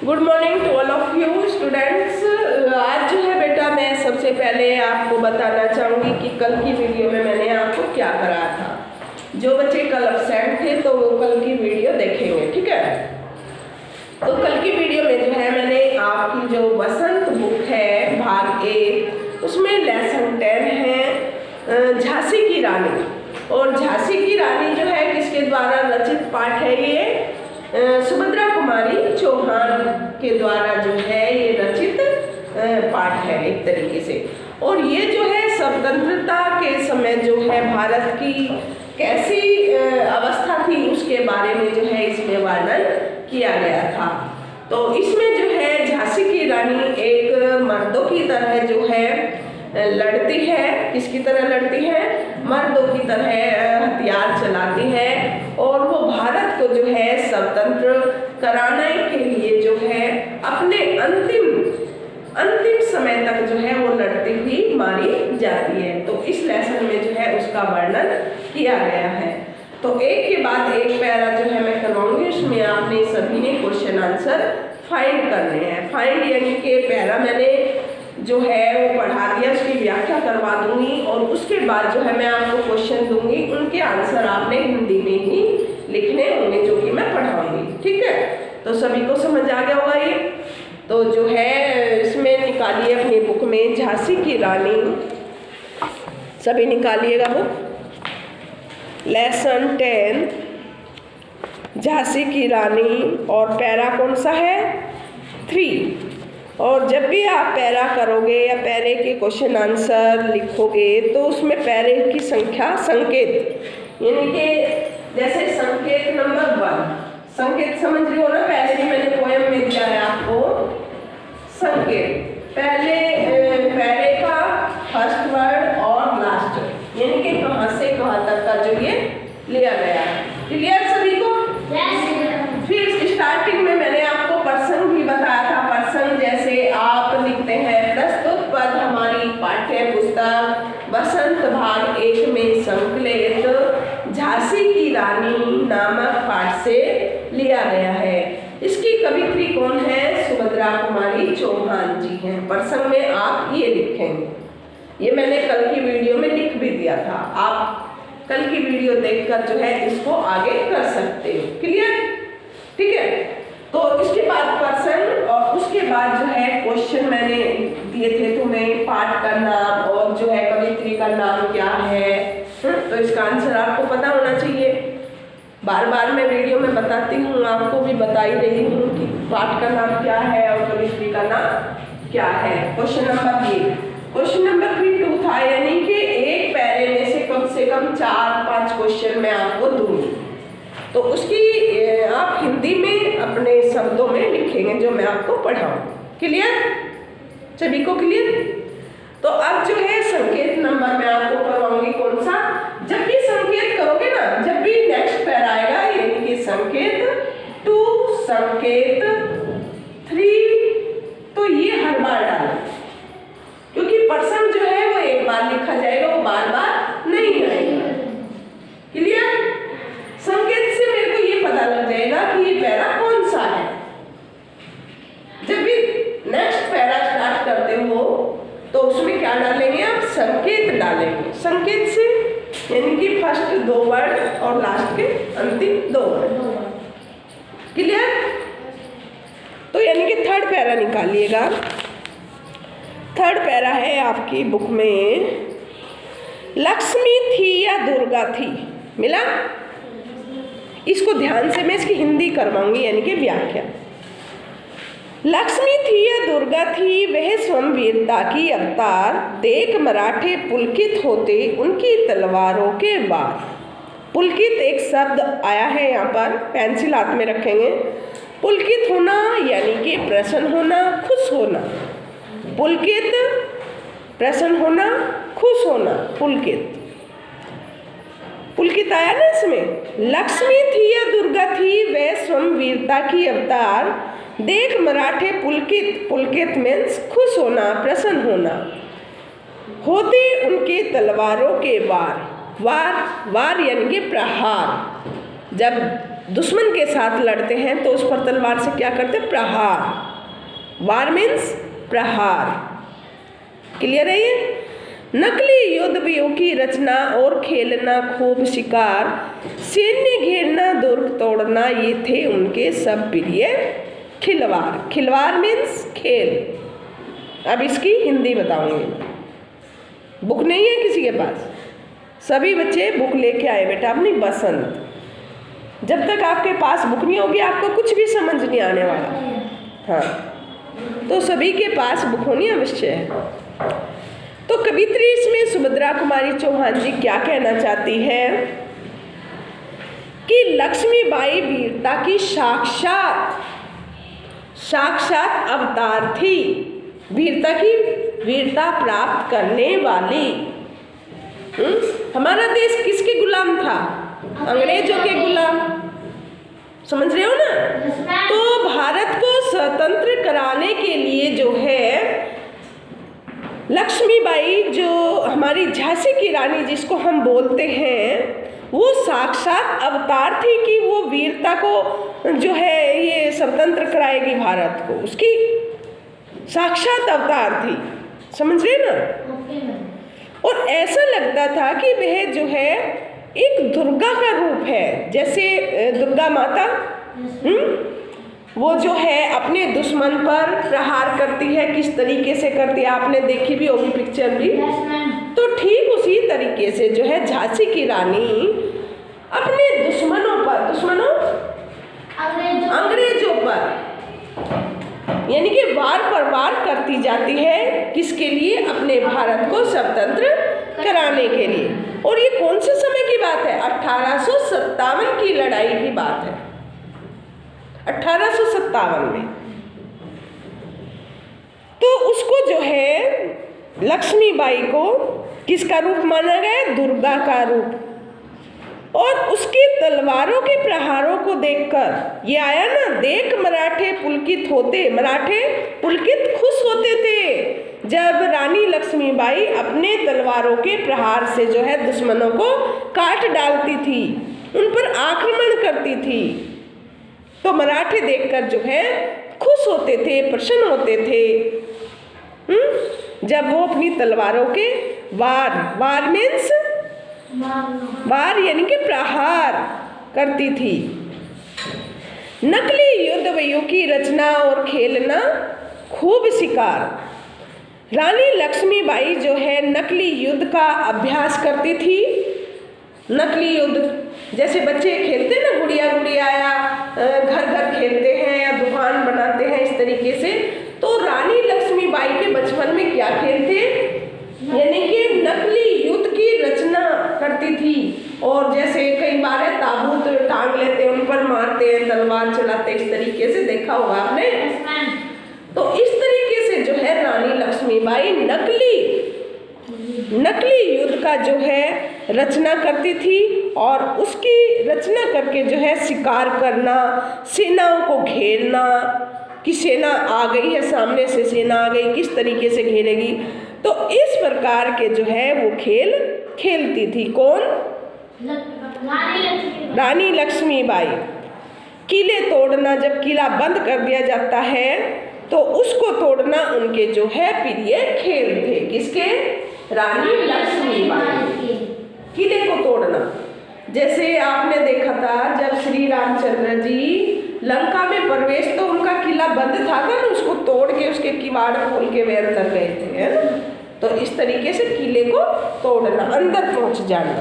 Good morning to all of you students. आज जो है बेटा मैं सबसे पहले आपको बताना चाहूँगी कि कल की वीडियो में मैंने आपको क्या कराया था। जो बच्चे कल अब्सेंट थे तो वो कल की वीडियो देखेंगे, ठीक है। तो कल की वीडियो में जो है मैंने आपकी जो वसंत बुक है भाग 1 उसमें लेसन 10 है झांसी की रानी। और झांसी की रानी जो है किसके द्वारा रचित पाठ है? ये सुभद्रा कुमारी चौहान के द्वारा जो है ये रचित पाठ है एक तरीके से। और ये जो है स्वतंत्रता के समय जो है भारत की कैसी अवस्था थी उसके बारे में जो है इसमें वर्णन किया गया था। तो इसमें जो है झांसी की रानी एक मर्दों की तरह जो है लड़ती है। किसकी तरह लड़ती है? मर्दों की तरह हथियार चलाती है और वो भारत को जो है स्वतंत्र कराने के लिए जो है अपने अंतिम समय तक जो है वो लड़ती हुई मारी जाती है। तो इस लेसन में जो है उसका वर्णन किया गया है। तो एक के बाद एक पैरा जो है मैं करवाऊंगी, उसमें आपने सभी ने क्वेश्चन आंसर फाइंड करने हैं। फाइंड यानी कि पैरा मैंने जो है वो पढ़ा दिया, उसकी व्याख्या करवा दूंगी और उसके बाद जो है मैं आपको क्वेश्चन दूंगी, उनके आंसर आपने हिंदी में ही लिखने होंगे जो कि मैं पढ़ाऊंगी, ठीक है। तो सभी को समझ आ गया होगा ये। तो जो है इसमें निकालिए अपनी बुक में झांसी की रानी, सभी निकालिएगा बुक लेसन 10 झांसी की रानी और पैरा कौन सा है? 3। और जब भी आप पैरा करोगे या पैरे के क्वेश्चन आंसर लिखोगे तो उसमें पैरे की संख्या संकेत यानी कि जैसे संकेत नंबर 1 संकेत समझ रहे हो ना, पहले भी मैंने पोएम में दिया है आपको संकेत। पहले पैरे का फर्स्ट वर्ड और लास्ट यानी कि कहाँ से कहाँ तक का जो ये लिया गया है। क्लियर सभी को? फिर स्टार्टिंग में मैंने आपको प्रसंग भी बताया था। प्रसंग जैसे आप लिखते हैं प्रस्तुत पद हमारी पाठ्य पुस्तक वसंत भाग 1 में संकलित झांसी की रानी नामक पाठ से लिया गया है। इसकी कवित्री कौन है? सुभद्रा कुमारी चौहान जी हैं। प्रसंग में आप ये लिखेंगे। ये मैंने कल की वीडियो में लिख भी दिया था। आप कल की वीडियो देखकर जो है इसको आगे कर सकते हो। क्लियर? ठीक है। तो इसके बाद प्रसंग और उसके बाद जो है क्वेश्चन मैंने दिए थे तुम्हें, पाठ का नाम और जो है कवित्री का नाम क्या है। तो इसका आंसर आपको पता होना चाहिए। बार बार मैं वीडियो में बताती हूँ, आपको भी बता ही रही हूँ कि पाठ का नाम क्या है और कवित्री का नाम क्या है। क्वेश्चन नंबर 3 क्वेश्चन नंबर 2 था, यानी कि एक पैरे में से कम 4-5 क्वेश्चन मैं आपको दूंगी। तो उसकी आप हिंदी में अपने शब्दों में लिखेंगे जो मैं आपको पढ़ाऊँ। क्लियर? सभी को क्लियर? तो अब जो है संकेत नंबर मैं आपको करवाऊंगी कौन सा? जब भी संकेत करोगे ना, जब भी नेक्स्ट पैरा आएगा यानी कि संकेत 2 संकेत 3 तो ये हर बार डालें, क्योंकि प्रसंग जो है वो एक बार लिखा जाएगा, वो बार बार नहीं आएगा। क्लियर? संकेत से मेरे को ये पता लग जाएगा कि ये पैरा कौन सा है। जब भी नेक्स्ट पैरा स्टार्ट करते हो तो उसमें क्या डालेंगे आप? संकेत डालेंगे। संकेत से यानी कि फर्स्ट 2 वर्ड और लास्ट के अंतिम 2 वर्ड। क्लियर? तो यानी कि थर्ड पैरा निकालिएगा। थर्ड पैरा है आपकी बुक में लक्ष्मी थी या दुर्गा थी। मिला? इसको ध्यान से मैं इसकी हिंदी करवाऊंगी यानी कि व्याख्या। लक्ष्मी थी या दुर्गा थी वह स्वयं वीरता की अवतार, देख मराठे पुलकित होते उनकी तलवारों के वार। पुलकित एक शब्द आया है यहाँ पर, पेंसिल हाथ में रखेंगे। पुलकित होना यानी कि प्रसन्न होना, खुश होना। पुलकित प्रसन्न होना, खुश होना, पुलकित पुलकित आया ना इसमें। लक्ष्मी थी या दुर्गा थी वह स्वयं वीरता की अवतार, देख मराठे पुलकित। पुलकित मीन्स खुश होना, प्रसन्न होना। होते उनके तलवारों के वार। वार यानी कि प्रहार। जब दुश्मन के साथ लड़ते हैं तो उस पर तलवार से क्या करते हैं? प्रहार। वार मीन्स प्रहार। क्लियर है ये? नकली युद्ध व्यूह की रचना और खेलना खूब शिकार, सैन्य घेरना दुर्ग तोड़ना, ये थे उनके सब प्रिय खिलवाड़। खिलवाड़ मीन्स खेल। अब इसकी हिंदी बताऊंगी। बुक नहीं है किसी के पास? सभी बच्चे बुक लेके आए बेटा अपनी बसंत। जब तक आपके पास बुक नहीं होगी आपको कुछ भी समझ नहीं आने वाला। हाँ, तो सभी के पास बुक होनी अवश्य है। तो कवित्री इसमें सुभद्रा कुमारी चौहान जी क्या कहना चाहती है कि लक्ष्मीबाई वीरता की साक्षात अवतार थी। वीरता प्राप्त करने वाली। हमारा देश किसके गुलाम था? अंग्रेजों के गुलाम। समझ रहे हो ना? तो भारत को स्वतंत्र कराने के लिए जो है लक्ष्मीबाई, जो हमारी झांसी की रानी जिसको हम बोलते हैं, वो साक्षात अवतार थी कि वो वीरता को जो है ये स्वतंत्र कराएगी भारत को। उसकी साक्षात अवतार थी। समझ रहे ना? और ऐसा लगता था कि वह जो है एक दुर्गा का रूप है। जैसे दुर्गा माता वो जो है अपने दुश्मन पर प्रहार करती है, किस तरीके से करती है आपने देखी भी होगी पिक्चर भी। तो ठीक उसी तरीके से जो है झांसी की रानी अपने अंग्रेजों पर यानी कि वार पर वार करती जाती है। किसके लिए? अपने भारत को स्वतंत्र कराने के लिए। और ये कौन से समय की बात है? 1857 की लड़ाई की बात है। 1857 में। तो उसको जो है लक्ष्मीबाई को किसका रूप माना गया? दुर्गा का रूप। और उसकी तलवारों के प्रहारों को देखकर ये आया ना, देख मराठे पुलकित खुश होते थे जब रानी लक्ष्मीबाई अपने तलवारों के प्रहार से जो है दुश्मनों को काट डालती थी, उन पर आक्रमण करती थी। तो मराठे देखकर जो है खुश होते थे, प्रसन्न होते थे। जब वो अपनी तलवारों के वार मीन्स वार यानी कि प्रहार करती थी। नकली युद्ध व्यूह की रचना और खेलना खूब शिकार। रानी लक्ष्मीबाई जो है नकली युद्ध का अभ्यास करती थी। नकली युद्ध जैसे बच्चे खेलते हैं ना, गुड़िया या घर घर खेलते हैं या दुकान बनाते हैं, इस तरीके से। तो रानी लक्ष्मीबाई के बचपन में क्या खेलते, यानी कि नकली युद्ध की रचना करती थी। और जैसे कई बार है ताबूत टांग लेते हैं, उन पर मारते हैं, तलवार चलाते, इस तरीके से देखा होगा आपने। तो इस तरीके से जो है रानी लक्ष्मीबाई नकली युद्ध का जो है रचना करती थी। और उसकी रचना करके जो है शिकार करना, सेनाओं को घेरना, कि सेना आ गई है, सामने से सेना आ गई, किस तरीके से घेरेगी। तो इस प्रकार के जो है वो खेल खेलती थी। कौन? रानी लक्ष्मीबाई। किले तोड़ना, जब किला बंद कर दिया जाता है तो उसको तोड़ना उनके जो है प्रिय खेल थे। किसके? रानी लक्ष्मीबाई। किले को तोड़ना, जैसे आपने देखा था जब श्री रामचंद्र जी लंका में प्रवेश, तो उनका किला बंद था ना, उसको तोड़ के उसके किवाड़ खोल के वे अंदर गए थे, है ना। तो इस तरीके से किले को तोड़ना, अंदर पहुंच जाना।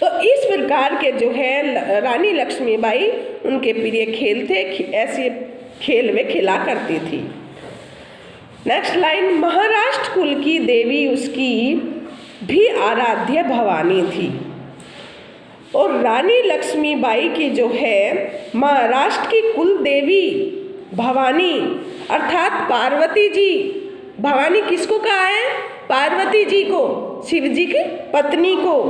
तो इस प्रकार के जो है रानी लक्ष्मीबाई उनके प्रिय खेल थे, ऐसे खेल में खेला करती थी। नेक्स्ट लाइन, महाराष्ट्र कुल की देवी उसकी भी आराध्य भवानी थी। और रानी लक्ष्मीबाई की जो है महाराष्ट्र की कुल देवी भवानी अर्थात पार्वती जी। भवानी किसको कहा है? पार्वती जी को, शिव जी की पत्नी को।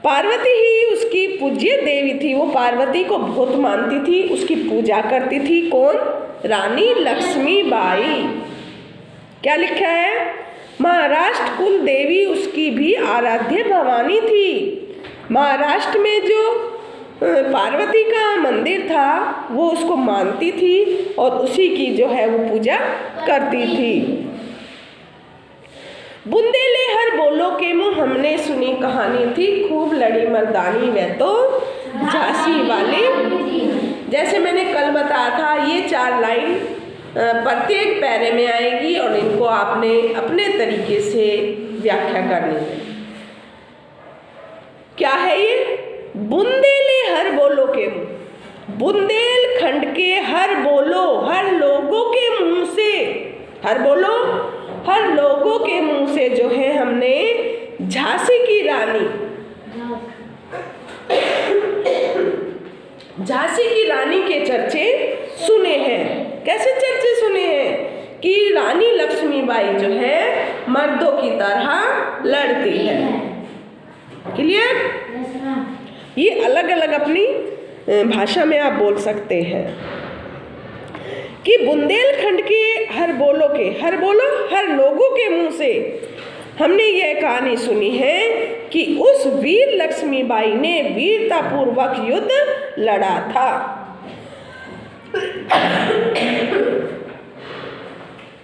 पार्वती ही उसकी पूज्य देवी थी। वो पार्वती को बहुत मानती थी, उसकी पूजा करती थी। कौन? रानी लक्ष्मीबाई। क्या लिखा है? महाराष्ट्र कुल देवी उसकी भी आराध्य भवानी थी। महाराष्ट्र में जो पार्वती का मंदिर था वो उसको मानती थी और उसी की जो है वो पूजा करती थी। बुंदेले हर बोलो के मुँह हमने सुनी कहानी थी, खूब लड़ी मर्दानी वह तो झांसी वाली। जैसे मैंने कल बताया था, ये 4 लाइन प्रत्येक पैरे में आएगी और इनको आपने अपने तरीके से व्याख्या करनी है। क्या है ये? बुंदेले हर बोलो के मुँह, बुंदेलखंड के हर बोलो, हर लोगों के मुंह से, हर बोलो हर लोगों के मुंह से जो है हमने झांसी की रानी, झांसी की रानी के चर्चे सुने हैं। कैसे चर्चे सुने हैं? कि रानी लक्ष्मीबाई जो है मर्दों की तरह लड़ती है। क्लियर? ये अलग अलग अपनी भाषा में आप बोल सकते हैं कि बुंदेलखंड के हर बोलो के, हर बोलो हर लोगों के मुंह से हमने यह कहानी सुनी है कि उस वीर लक्ष्मीबाई ने वीरतापूर्वक युद्ध लड़ा था।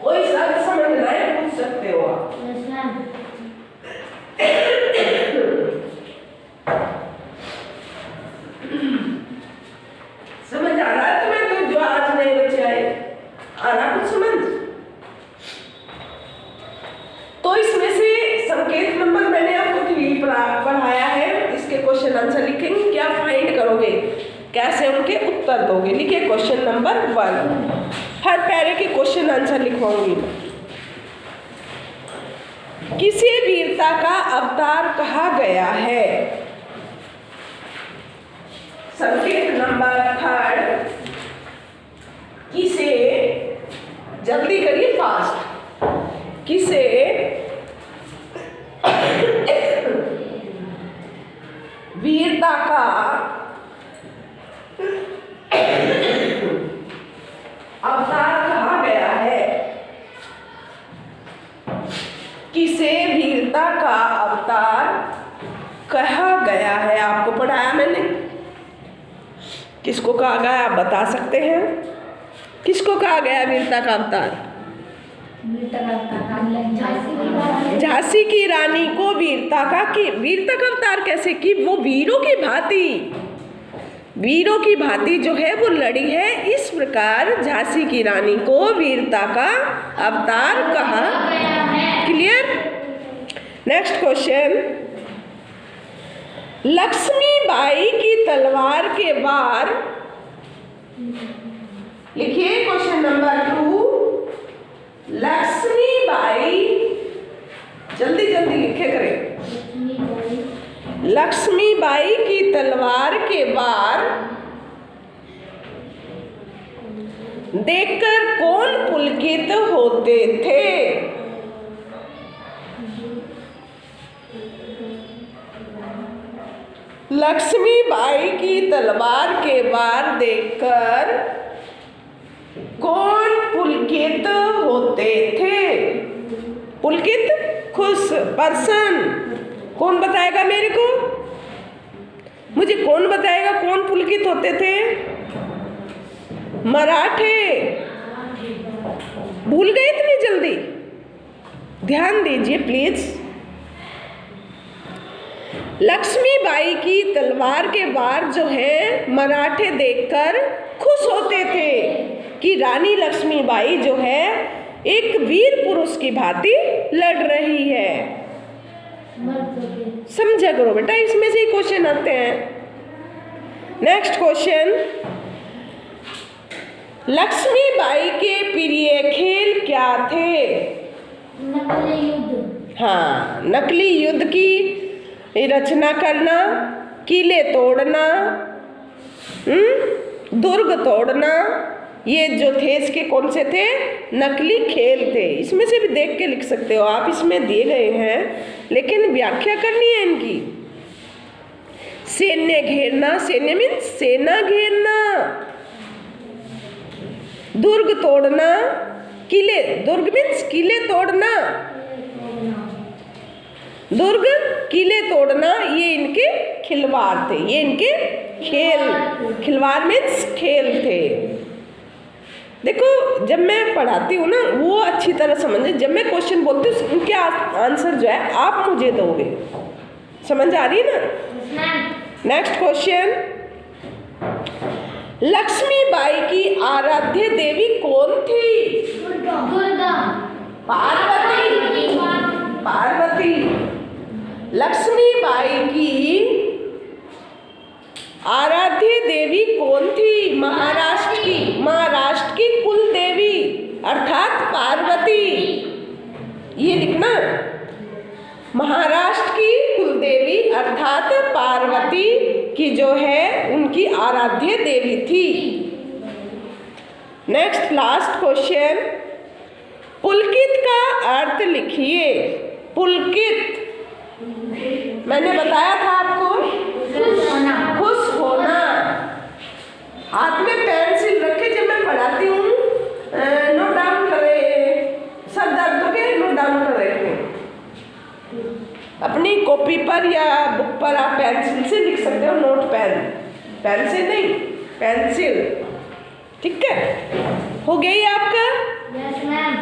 कोई शब्द समझना है पूछ सकते हो आप। समझ आ रहा है तुम्हें? तो जो आज नए बच्चे आए, आ रहा कुछ समझ? तो इसमें से संकेत नंबर मैंने आपको 3 पढ़ाया है, इसके क्वेश्चन आंसर लिखेंगे, क्या फाइंड करोगे, कैसे उनके उत्तर दोगे। लिखिए क्वेश्चन नंबर 1, हर पैरे के क्वेश्चन आंसर लिखवाऊंगी। किसे वीरता का अवतार कहा गया है? संकेत नंबर 3, किसे, जल्दी करिए फास्ट, किसे वीरता का अवतार कहा गया है? किसे वीरता का अवतार कहा गया है? आपको पढ़ाया मैंने, किसको कहा गया आप बता सकते हैं? किसको कहा गया वीरता का अवतार? झांसी की रानी को वीरता का अवतार कैसे? कि वो वीरों की भांति जो है वो लड़ी है, इस प्रकार झांसी की रानी को वीरता का अवतार कहा। क्लियर? नेक्स्ट क्वेश्चन, लक्ष्मीबाई की तलवार के वार, लिखिए क्वेश्चन नंबर 2, लक्ष्मीबाई, जल्दी जल्दी लिखे करें। लक्ष्मीबाई की तलवार के वार देखकर कौन पुलकित होते थे? लक्ष्मीबाई की तलवार के वार देखकर कौन पुलकित होते थे? पुलकित, खुश, प्रसन्न। कौन बताएगा मेरे को? मुझे कौन बताएगा कौन पुलकित होते थे? मराठे। भूल गए इतनी जल्दी? ध्यान दीजिए प्लीज। लक्ष्मीबाई की तलवार के वार जो है मराठे देखकर खुश होते थे कि रानी लक्ष्मीबाई जो है एक वीर पुरुष की भांति लड़ रही है। समझा करो बेटा, इसमें से ही क्वेश्चन आते हैं। नेक्स्ट क्वेश्चन, लक्ष्मीबाई के प्रिय खेल क्या थे? नकली युद्ध। हाँ, नकली युद्ध की रचना करना, किले तोड़ना, दुर्ग तोड़ना, ये जो थे इसके कौन से थे? नकली खेल थे। इसमें से भी देख के लिख सकते हो आप, इसमें दिए गए हैं, लेकिन व्याख्या करनी है इनकी। सैन्य घेरना, सैन्य मीन्स सेना घेरना, दुर्ग तोड़ना, किले, दुर्ग मीन्स किले तोड़ना, दुर्ग किले तोड़ना, ये इनके खिलवाड़ थे, ये इनके खेल, खिलवाड़ मीन्स खेल थे। देखो जब मैं पढ़ाती हूँ ना वो अच्छी तरह समझे, जब मैं क्वेश्चन बोलती हूँ उनके आंसर जो है आप मुझे दोगे, समझ आ रही है ना। नेक्स्ट क्वेश्चन, लक्ष्मीबाई की आराध्य देवी कौन थी? दुर्गा। पार्वती। पार्वती। लक्ष्मीबाई की आराध्य देवी कौन थी? महाराष्ट्र की, महाराष्ट्र की कुल देवी अर्थात पार्वती। ये लिखना, महाराष्ट्र की कुल देवी अर्थात पार्वती की जो है उनकी आराध्य देवी थी। नेक्स्ट लास्ट क्वेश्चन, पुलकित का अर्थ लिखिए। पुलकित मैंने बताया था आपको, खुश होना। हाथ में पेंसिल रखे जब मैं पढ़ाती हूँ, नोट डाउन करें, सर दर्द हो गए नोट डाउन करें। अपनी कॉपी पर या बुक पर आप पेंसिल से लिख सकते हो, नोट पेन से नहीं, पेंसिल। ठीक है, हो गया ये आपका? Yes ma'am.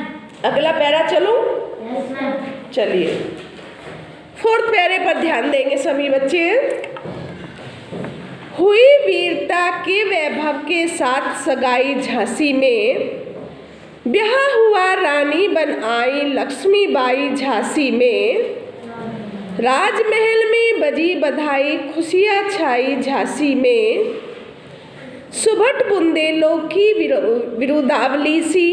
अगला पैरा चलूं? Yes ma'am. चलिए, फोर्थ पैरे पर ध्यान देंगे सभी बच्चे। हुई वीरता के वैभव के साथ सगाई झांसी में, ब्याह हुआ रानी बन आई लक्ष्मीबाई झांसी में, राजमहल में बजी बधाई खुशियाँ छाई झांसी में, सुभट बुंदेलों की विरुदावली सी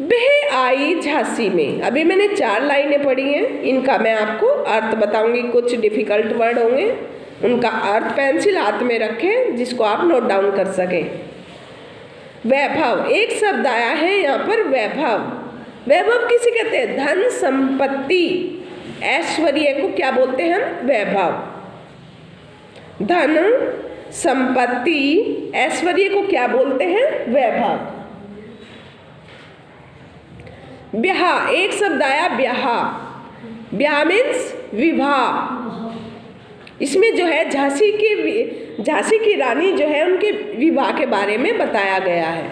बह आई झांसी में। अभी मैंने 4 लाइनें पढ़ी हैं, इनका मैं आपको अर्थ बताऊंगी। कुछ डिफिकल्ट वर्ड होंगे, उनका अर्थ पेंसिल हाथ में रखें जिसको आप नोट डाउन कर सकें। वैभव, एक शब्द आया है यहाँ पर वैभव। वैभव किसे कहते हैं? धन संपत्ति ऐश्वर्य को क्या बोलते हैं हम? वैभव। धन संपत्ति ऐश्वर्य को क्या बोलते हैं? वैभव। ब्याह, एक शब्द आया ब्याह। ब्याह मीन्स विवाह। इसमें जो है झांसी की रानी जो है उनके विवाह के बारे में बताया गया है।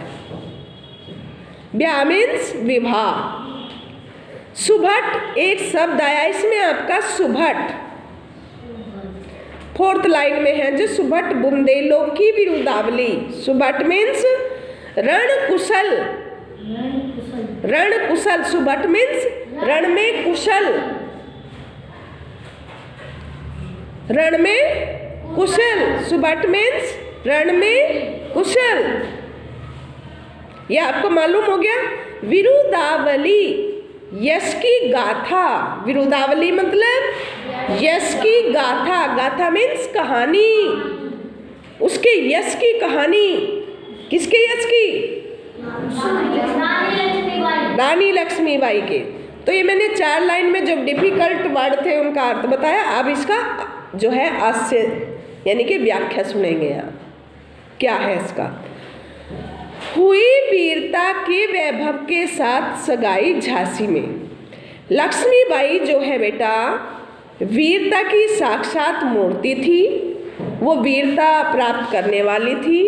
ब्याह मीन्स विवाह। सुभट, एक शब्द आया इसमें आपका सुभट। फोर्थ लाइन में है जो सुभट बुंदेलों की विरुदावली। सुभट मीन्स रण कुशल। रण कुशल, सुभट मीन्स रण में कुशल। रण में कुशल, सुभट मीन्स रण में कुशल। यह आपको मालूम हो गया। विरुदावली, यश की गाथा। विरुदावली मतलब यश की गाथा। गाथा मीन्स कहानी, उसके यश की कहानी। किसके यश की? रानी लक्ष्मीबाई के। तो ये मैंने 4 लाइन में जो डिफिकल्ट वर्ड थे उनका अर्थ बताया। अब इसका जो है हास्य यानी कि व्याख्या सुनेंगे आप, क्या है इसका। हुई वीरता के वैभव के साथ सगाई झांसी में। लक्ष्मीबाई जो है बेटा वीरता की साक्षात मूर्ति थी। वो वीरता प्राप्त करने वाली थी,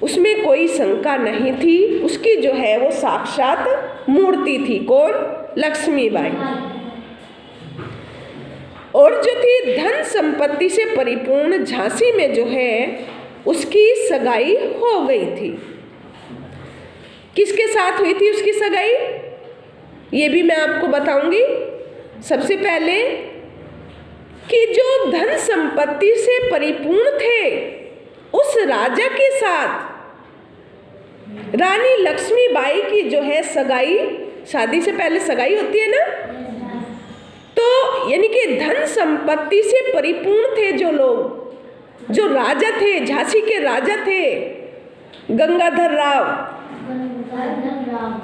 उसमें कोई शंका नहीं थी। उसकी जो है वो साक्षात मूर्ति थी। कौन? लक्ष्मीबाई। और जो थी धन संपत्ति से परिपूर्ण झांसी में जो है उसकी सगाई हो गई थी। किसके साथ हुई थी उसकी सगाई? ये भी मैं आपको बताऊंगी। सबसे पहले कि जो धन संपत्ति से परिपूर्ण थे उस राजा के साथ रानी लक्ष्मीबाई की जो है सगाई, शादी से पहले सगाई होती है ना, तो यानी कि धन संपत्ति से परिपूर्ण थे जो लोग, जो राजा थे, झांसी के राजा थे गंगाधर राव।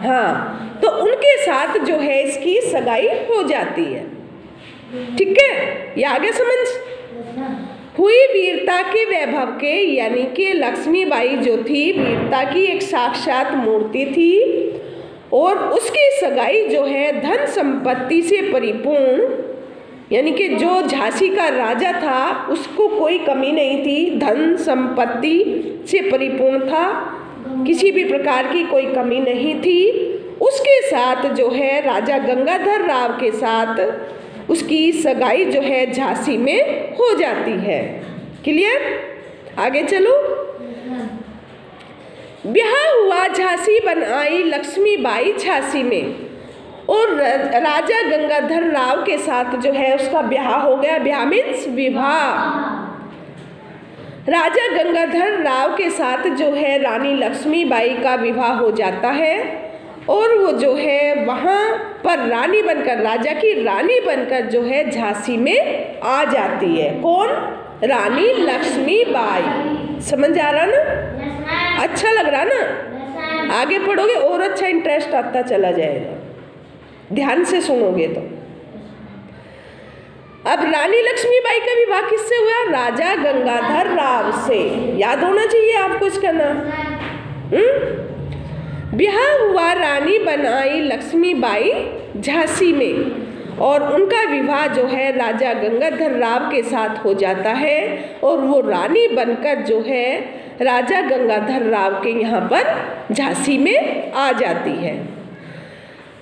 हाँ, तो उनके साथ जो है इसकी सगाई हो जाती है। ठीक है, ये आगे समझ। हुई वीरता के वैभव के यानी कि लक्ष्मीबाई जो थी वीरता की एक साक्षात मूर्ति थी और उसकी सगाई जो है धन संपत्ति से परिपूर्ण यानी कि जो झांसी का राजा था उसको कोई कमी नहीं थी, धन संपत्ति से परिपूर्ण था, किसी भी प्रकार की कोई कमी नहीं थी। उसके साथ जो है राजा गंगाधर राव के साथ उसकी सगाई जो है झांसी में हो जाती है। क्लियर? आगे चलो। ब्याह हुआ झांसी बन आई लक्ष्मीबाई झांसी में, और राजा गंगाधर राव के साथ जो है उसका ब्याह हो गया। ब्याह मीन्स विवाह। राजा गंगाधर राव के साथ जो है रानी लक्ष्मीबाई का विवाह हो जाता है, और वो जो है वहाँ पर रानी बनकर, राजा की रानी बनकर जो है झांसी में आ जाती है। कौन? रानी लक्ष्मीबाई। समझ आ रहा ना? अच्छा लग रहा ना? आगे पढ़ोगे और अच्छा इंटरेस्ट आता चला जाएगा, ध्यान से सुनोगे तो। अब रानी लक्ष्मीबाई का विवाह किससे हुआ? राजा गंगाधर राव से। याद होना चाहिए आपको इसका नाम। ब्याह हुआ रानी बनाई लक्ष्मीबाई झांसी में, और उनका विवाह जो है राजा गंगाधर राव के साथ हो जाता है, और वो रानी बनकर जो है राजा गंगाधर राव के यहाँ पर झांसी में आ जाती है।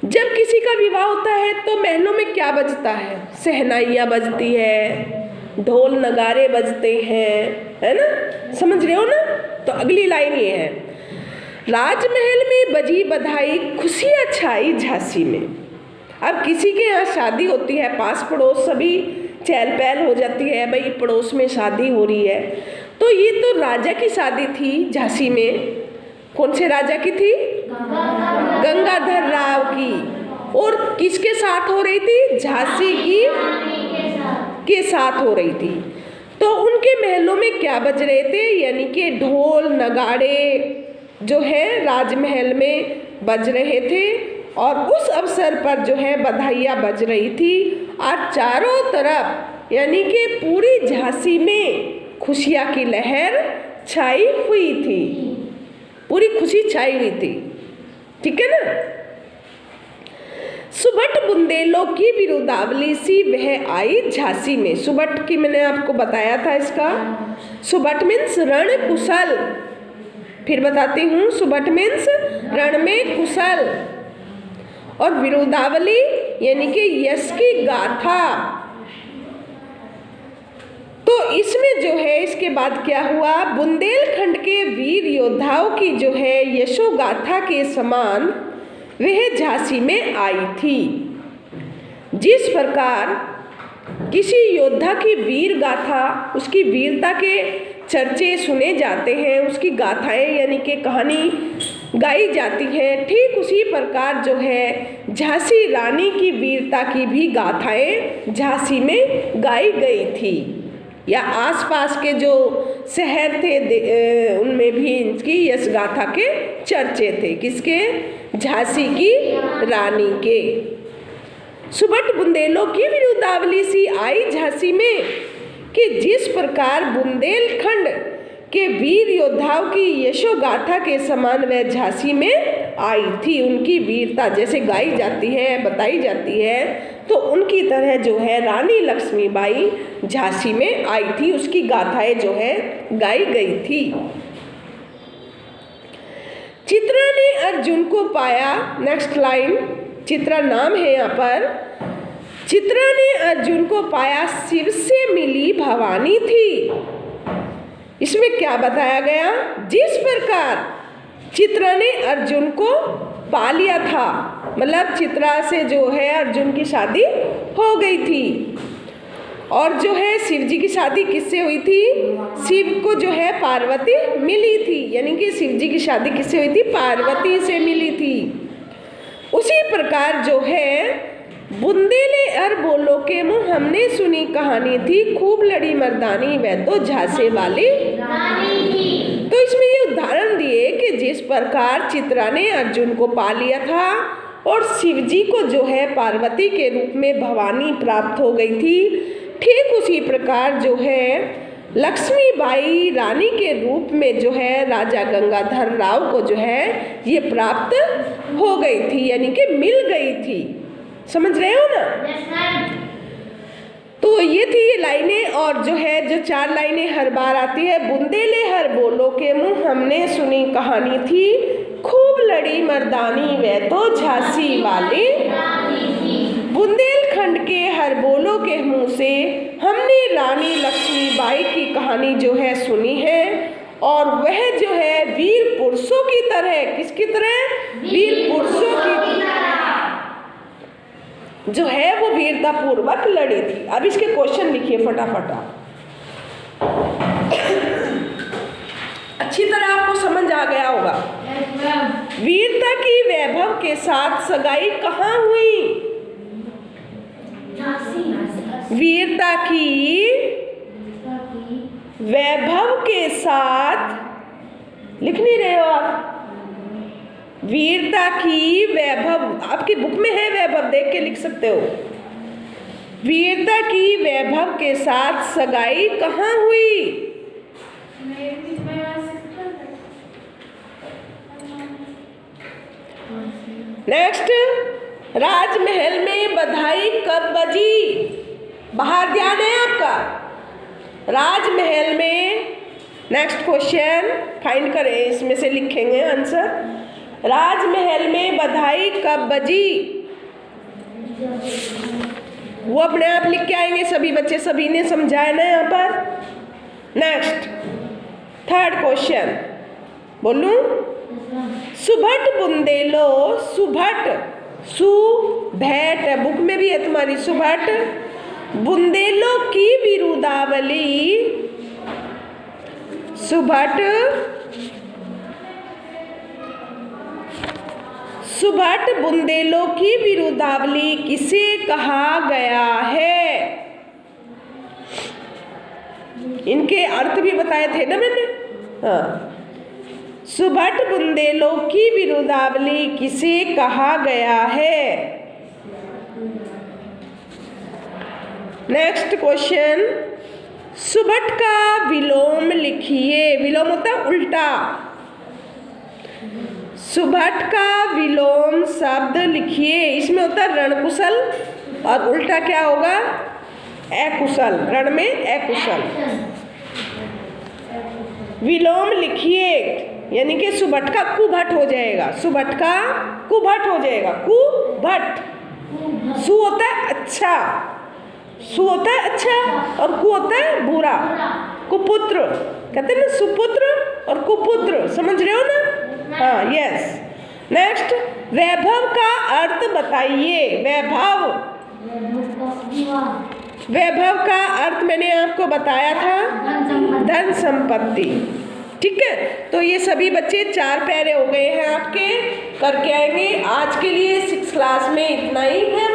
जब किसी का विवाह होता है तो महलों में क्या बजता है? शहनाइयाँ बजती है, ढोल नगारे बजते हैं, है ना? समझ रहे हो ना? तो अगली लाइन ये है, राजमहल में बजी बधाई खुशियाँ छाई झांसी में। अब किसी के यहाँ शादी होती है, पास पड़ोस सभी चहल पहल हो जाती है, भाई पड़ोस में शादी हो रही है। तो ये तो राजा की शादी थी झांसी में। कौन से राजा की थी? गंगाधर राव की। और किसके साथ हो रही थी? झांसी की के साथ हो रही थी। तो उनके महलों में क्या बज रहे थे? यानी कि ढोल नगाड़े जो है राजमहल में बज रहे थे, और उस अवसर पर जो है बधाइयाँ बज रही थी, और चारों तरफ यानी कि पूरी झांसी में खुशियाँ की लहर छाई हुई थी, पूरी खुशी छाई हुई थी। ठीक है ना? सुबट बुंदेलों की विरुदावली सी वह आई झांसी में। सुबट की मैंने आपको बताया था इसका। सुबट मीन्स रण कुशल। फिर बताती हूँ, सुबट मीन्स रण में कुशल, और विरुदावली यानी कि यश की गाथा। तो इसमें जो है इसके बाद क्या हुआ? बुंदेलखंड के वीर योद्धाओं की जो है यशो गाथा के समान वह झांसी में आई थी। जिस प्रकार किसी योद्धा की वीर गाथा, उसकी वीरता के चर्चे सुने जाते हैं, उसकी गाथाएं यानी कि कहानी गाई जाती है, ठीक उसी प्रकार जो है झांसी रानी की वीरता की भी गाथाएं झांसी में गाई गई थी, या आसपास के जो शहर थे उनमें भी इनकी यश गाथा के चर्चे थे। किसके? झांसी की रानी के। सुबट बुंदेलों की विरुदावली सी आई झांसी में, कि जिस प्रकार बुंदेलखंड के वीर योद्धाओं की यशो गाथा के समान वह झांसी में आई थी। उनकी वीरता जैसे गाई जाती है, बताई जाती है, तो उनकी तरह जो है रानी लक्ष्मीबाई झांसी में आई थी, उसकी गाथाएं जो है गाई गई थी। चित्रा ने अर्जुन को पाया। नेक्स्ट लाइन, चित्रा नाम है यहाँ पर। चित्रा ने अर्जुन को पाया, शिव से मिली भवानी थी। इसमें क्या बताया गया? जिस प्रकार चित्रा ने अर्जुन को पा लिया था, मतलब चित्रा से जो है अर्जुन की शादी हो गई थी, और जो है शिव जी की शादी किससे हुई थी? शिव को जो है पार्वती मिली थी, यानी कि शिव जी की शादी किससे हुई थी? पार्वती से मिली थी। उसी प्रकार जो है बुंदेले अर बोलो के मुँह हमने सुनी कहानी थी, खूब लड़ी मर्दानी वह तो झांसे वाली रानी थी। तो इसमें ये उदाहरण दिए कि जिस प्रकार चित्रा ने अर्जुन को पा लिया था, और शिव जी को जो है पार्वती के रूप में भवानी प्राप्त हो गई थी, ठीक उसी प्रकार जो है लक्ष्मीबाई रानी के रूप में जो है राजा गंगाधर राव को जो है ये प्राप्त हो गई थी, यानी कि मिल गई थी। समझ रहे हो ना? तो ये थी ये लाइनें, और जो है जो 4 लाइनें हर बार आती है। बुंदेले हर बोलो के मुँह हमने सुनी कहानी थी, खूब लड़ी मर्दानी वे तो झांसी वाली। बुंदेलखंड के हर बोलो के मुँह से हमने रानी लक्ष्मीबाई की कहानी जो है सुनी है, और वह जो है वीर पुरुषों की तरह, किसकी तरह? वीर पुरुषों की जो है वो वीरता पूर्वक लड़ी थी। अब इसके क्वेश्चन लिखिए फटाफट आप। अच्छी तरह आपको समझ आ गया होगा। वीरता की वैभव के साथ सगाई कहाँ हुई? वीरता की वैभव के साथ, लिख नहीं रहे हो आप? वीरता की वैभव, आपकी बुक में है वैभव, देख के लिख सकते हो। वीरता की वैभव के साथ सगाई कहाँ हुई? नेक्स्ट, राजमहल में बधाई कब बजी? बाहर ध्यान है आपका। राजमहल में, नेक्स्ट क्वेश्चन फाइंड करें, इसमें से लिखेंगे आंसर। राजमहल में बधाई कब बजी? वो अपने आप लिख के आएंगे सभी बच्चे, सभी ने समझाया ना यहाँ पर। नेक्स्ट, थर्ड क्वेश्चन बोलूं? सुभट बुंदेलो, सुभट, सुभट बुक में भी है तुम्हारी, सुभट बुंदेलो की विरुदावली, सुभट बुंदेलो की विरुदावली किसे कहा गया है? इनके अर्थ भी बताए थे ना मैंने। हाँ, सुभट बुंदेलो की विरुदावली किसे कहा गया है? नेक्स्ट क्वेश्चन, सुभट का विलोम लिखिए। विलोम होता है उल्टा। सुभट का विलोम शब्द लिखिए। इसमें होता है रणकुशल, और उल्टा क्या होगा? अकुशल। रण में अकुशल। विलोम लिखिए, यानी कि सुभट का कुभट हो जाएगा। सुभट का कुभट हो जाएगा। कुभट। सु होता है अच्छा, सु होता है अच्छा, और कु होता है बुरा। कुपुत्र कहते हैं ना, सुपुत्र और कुपुत्र, समझ रहे हो ना? हाँ, यस। नेक्स्ट, वैभव का अर्थ बताइए। वैभव, वैभव का अर्थ मैंने आपको बताया था, धन संपत्ति। ठीक है, तो ये सभी बच्चे 4 प्यारे हो गए हैं आपके, करके आएंगे। आज के लिए 6th क्लास में इतना ही है।